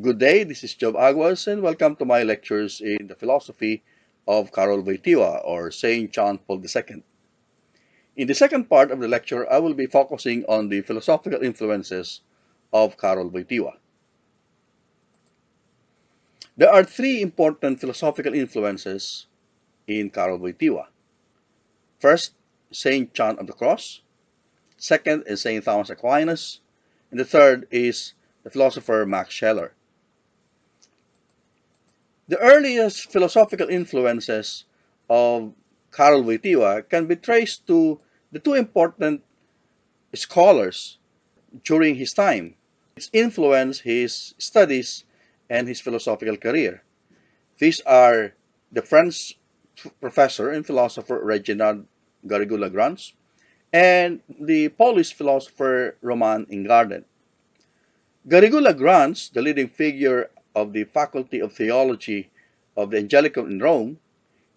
Good day, this is Jove Aguas, and welcome to my lectures in the Philosophy of Karol Wojtyla, or Saint John Paul II. In the second part of the lecture, I will be focusing on the philosophical influences of Karol Wojtyla. There are three important philosophical influences in Karol Wojtyla. First, Saint John of the Cross. Second is Saint Thomas Aquinas. And the third is the philosopher Max Scheler. The earliest philosophical influences of Karol Wojtyla can be traced to the two important scholars during his time. It's influenced his studies and his philosophical career. These are the French professor and philosopher Reginald Garrigou-Lagrange and the Polish philosopher Roman Ingarden. Garrigou-Lagrange, the leading figure of the Faculty of Theology of the Angelicum in Rome,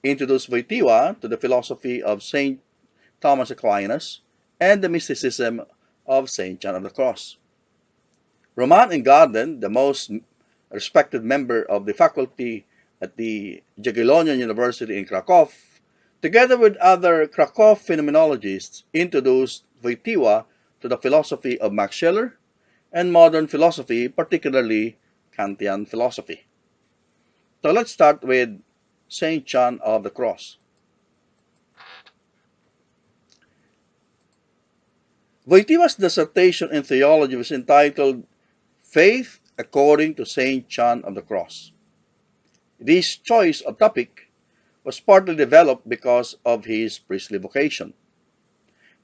introduced Wojtyla to the philosophy of St. Thomas Aquinas and the mysticism of St. John of the Cross. Roman Ingarden, the most respected member of the faculty at the Jagiellonian University in Krakow, together with other Krakow phenomenologists, introduced Wojtyla to the philosophy of Max Scheler and modern philosophy, particularly Kantian philosophy. So let's start with St. John of the Cross. Wojtyla's dissertation in theology was entitled Faith According to St. John of the Cross. This choice of topic was partly developed because of his priestly vocation,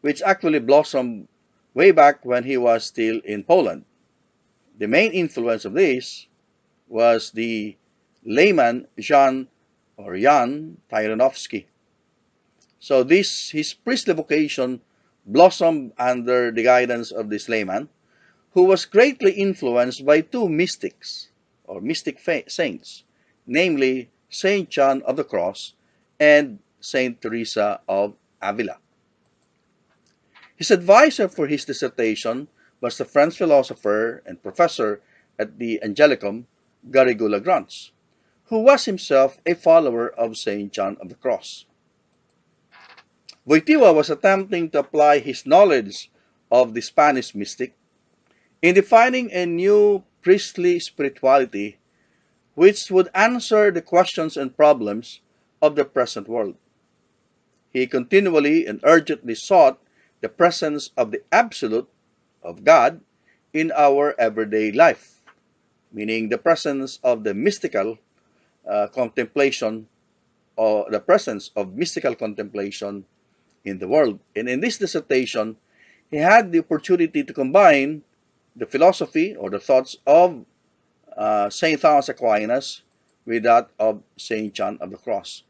which actually blossomed way back when he was still in Poland. The main influence of this was the layman Jan Tyranowski. So his priestly vocation blossomed under the guidance of this layman, who was greatly influenced by two mystics, or mystic saints, namely Saint John of the Cross and Saint Teresa of Avila. His advisor for his dissertation was the French philosopher and professor at the Angelicum, Garrigou-Lagrange, who was himself a follower of Saint John of the Cross. Wojtyla was attempting to apply his knowledge of the Spanish mystic in defining a new priestly spirituality which would answer the questions and problems of the present world. He continually and urgently sought the presence of the Absolute, of God, in our everyday life, meaning the presence of the mystical contemplation, or the presence of mystical contemplation in the world. And in this dissertation, he had the opportunity to combine the philosophy or the thoughts of St. Thomas Aquinas with that of St. John of the Cross.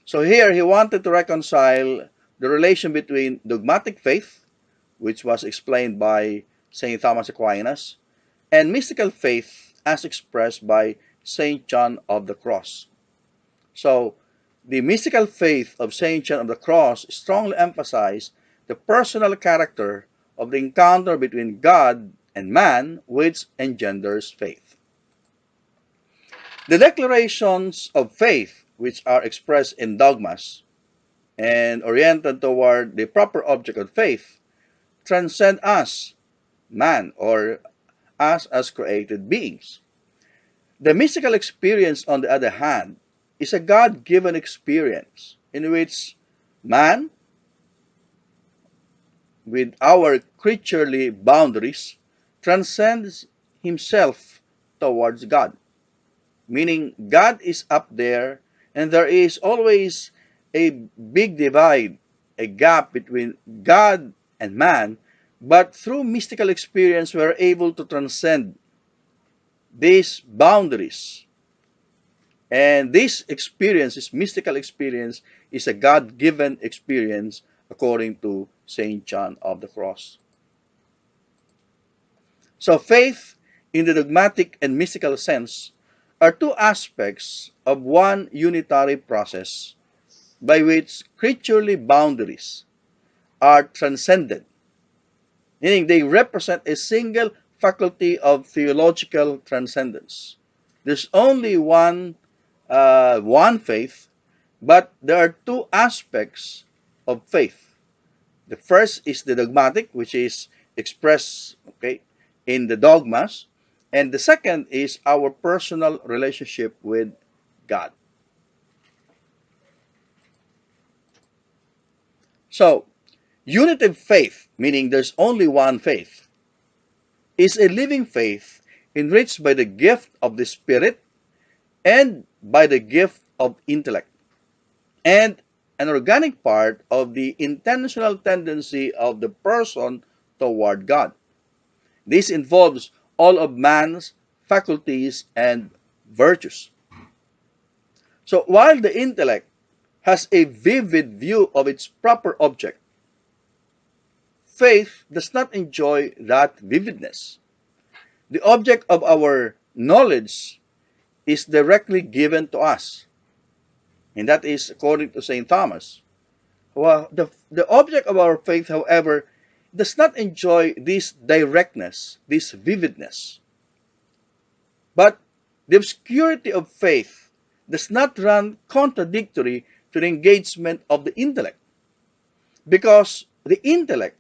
So here he wanted to reconcile the relation between dogmatic faith, which was explained by St. Thomas Aquinas, and mystical faith as expressed by St. John of the Cross. So the mystical faith of St. John of the Cross strongly emphasized the personal character of the encounter between God and man, which engenders faith. The declarations of faith, which are expressed in dogmas and oriented toward the proper object of faith, transcend us, man, or us as created beings. The mystical experience, on the other hand, is a God-given experience in which man, with our creaturely boundaries, transcends himself towards God. Meaning, God is up there, and there is always a big divide, a gap between God and man, but through mystical experience, we are able to transcend these boundaries. And this experience, this mystical experience, is a God-given experience according to St. John of the Cross. So faith in the dogmatic and mystical sense are two aspects of one unitary process by which creaturely boundaries are transcended, meaning they represent a single faculty of theological transcendence. There's only one faith, but there are two aspects of faith. The first is the dogmatic, which is expressed, okay, in the dogmas, and the second is our personal relationship with God. So, unitive faith, meaning there's only one faith, is a living faith enriched by the gift of the Spirit and by the gift of intellect, and an organic part of the intentional tendency of the person toward God. This involves all of man's faculties and virtues. So while the intellect has a vivid view of its proper object, faith does not enjoy that vividness. The object of our knowledge is directly given to us, and that is according to St. Thomas. Well, the object of our faith, however, does not enjoy this directness, this vividness. But the obscurity of faith does not run contradictory to the engagement of the intellect, because the intellect,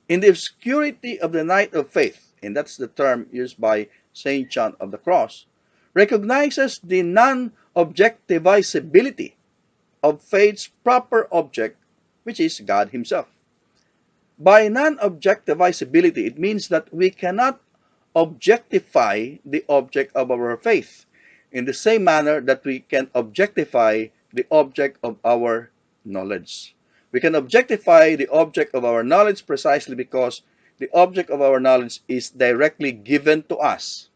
in the obscurity of the night of faith, and that's the term used by St. John of the Cross, recognizes the non-objectivizability of faith's proper object, which is God Himself. By non-objectivizability, it means that we cannot objectify the object of our faith in the same manner that we can objectify the object of our knowledge. We can objectify the object of our knowledge precisely because the object of our knowledge is directly given to us.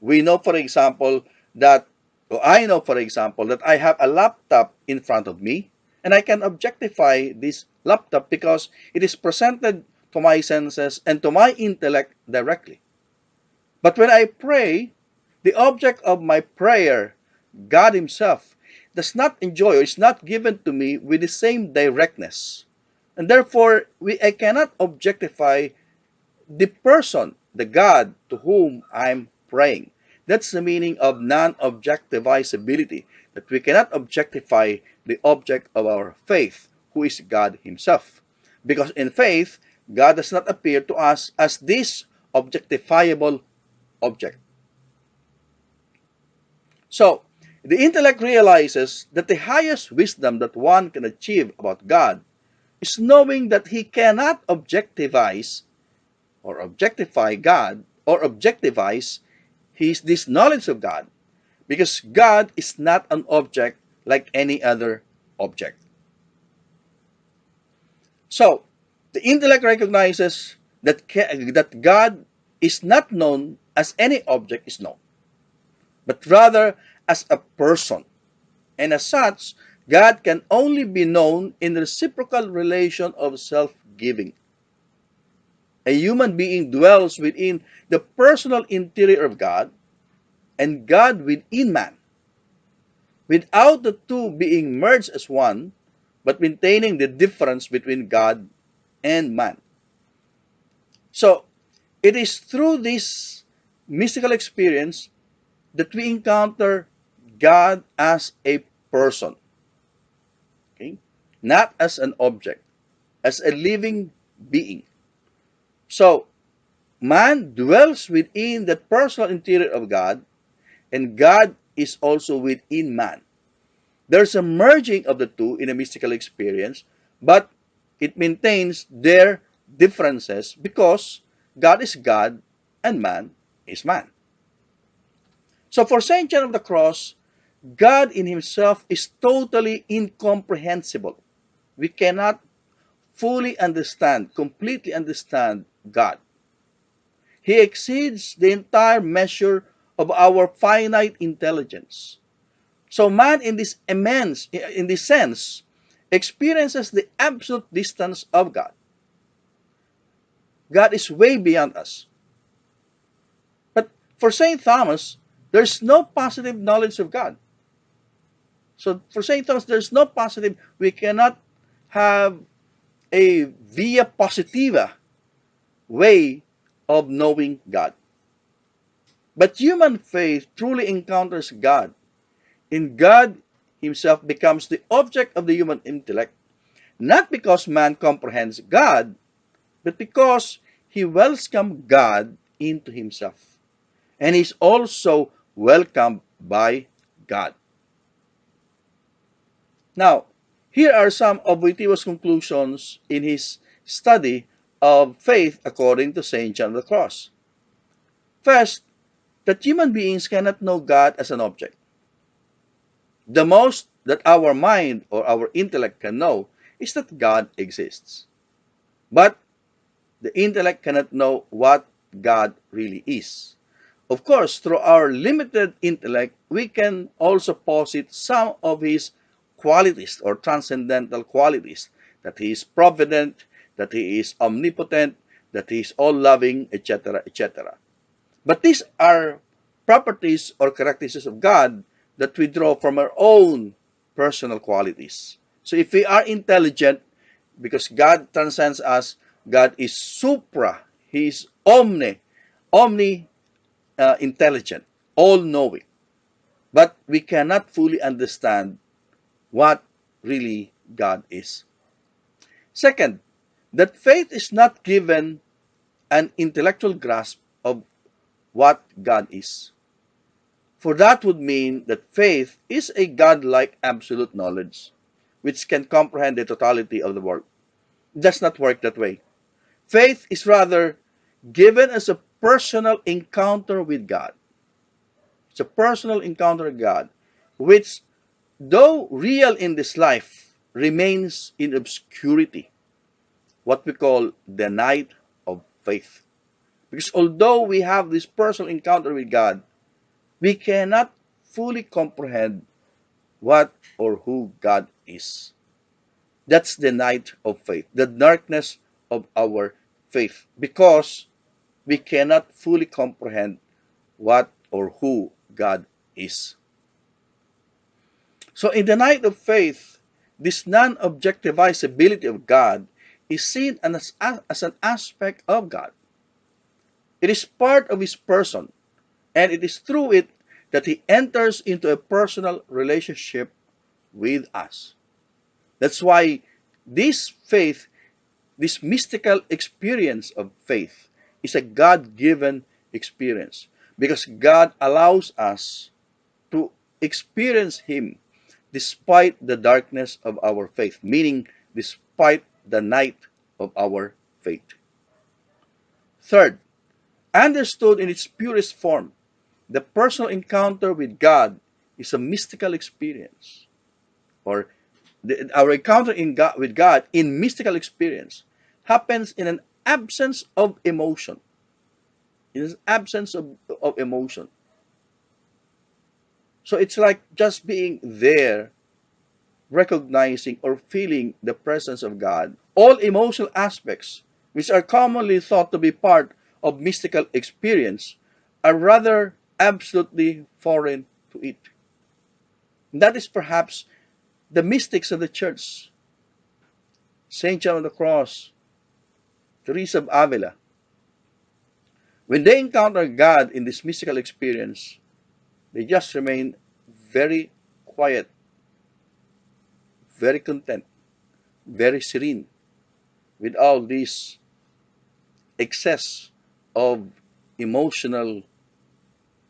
We know, for example, that, or I know, for example, that I have a laptop in front of me, and I can objectify this laptop because it is presented to my senses and to my intellect directly. But when I pray, the object of my prayer, God Himself, does not enjoy or is not given to me with the same directness. And therefore, I cannot objectify the person, the God to whom I'm praying. That's the meaning of non-objectivizability, that we cannot objectify the object of our faith, who is God Himself. Because in faith, God does not appear to us as this objectifiable object. So, the intellect realizes that the highest wisdom that one can achieve about God is knowing that he cannot objectivize or objectify God or objectivize this knowledge of God, because God is not an object like any other object. So, the intellect recognizes that God is not known as any object is known, but rather as a person. And as such, God can only be known in the reciprocal relation of self-giving. A human being dwells within the personal interior of God, and God within man, without the two being merged as one, but maintaining the difference between God and man. So, it is through this mystical experience that we encounter God as a person, okay? Not as an object, as a living being. So, man dwells within the personal interior of God, and God is also within man. There's a merging of the two in a mystical experience, but it maintains their differences because God is God and man is man. So for St. John of the Cross, God in Himself is totally incomprehensible. We cannot fully understand, completely understand God. He exceeds the entire measure of our finite intelligence. So man in this sense, experiences the absolute distance of God. God is way beyond us. But for St. Thomas, there's no positive knowledge of God. So for St. Thomas, there's no positive. We cannot have a via positiva way of knowing God. But human faith truly encounters God, and God himself becomes the object of the human intellect, not because man comprehends God, but because he welcomes God into himself, and is also welcomed by God. Now, here are some of Wojtyla's conclusions in his study of faith according to St. John of the Cross. First, that human beings cannot know God as an object. The most that our mind or our intellect can know is that God exists. But the intellect cannot know what God really is. Of course, through our limited intellect, we can also posit some of his qualities or transcendental qualities, that he is provident, that he is omnipotent, that he is all-loving, etc., etc. But these are properties or characteristics of God that we draw from our own personal qualities. So if we are intelligent, because God transcends us, God is supra, He is omni intelligent, all knowing. But we cannot fully understand what really God is. Second, that faith is not given an intellectual grasp of what God is. For that would mean that faith is a God-like absolute knowledge which can comprehend the totality of the world. It does not work that way. Faith is rather given as a personal encounter with God. It's a personal encounter with God, which, though real in this life, remains in obscurity, what we call the night of faith. Because although we have this personal encounter with God, we cannot fully comprehend what or who God is. That's the night of faith, the darkness of our faith, because we cannot fully comprehend what or who God is. So in the night of faith, this non-objectivizability of God is seen as an aspect of God. It is part of his person, and it is through it that he enters into a personal relationship with us. That's why this faith, this mystical experience of faith, is a God-given experience, because God allows us to experience him despite the darkness of our faith, meaning despite the night of our faith. Third, understood in its purest form, the personal encounter with God is a mystical experience, or our encounter with God in mystical experience happens in an absence of emotion. In an absence of emotion. So it's like just being there, recognizing or feeling the presence of God. All emotional aspects, which are commonly thought to be part of mystical experience, are rather absolutely foreign to it. And that is perhaps the mystics of the church. Saint John of the Cross, Teresa of Avila. When they encounter God in this mystical experience, they just remain very quiet, very content, very serene, with all this excess of emotional,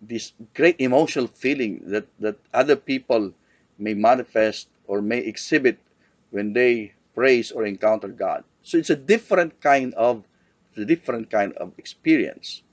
this great emotional feeling that other people may manifest or may exhibit when they praise or encounter God. So it's a different kind of experience.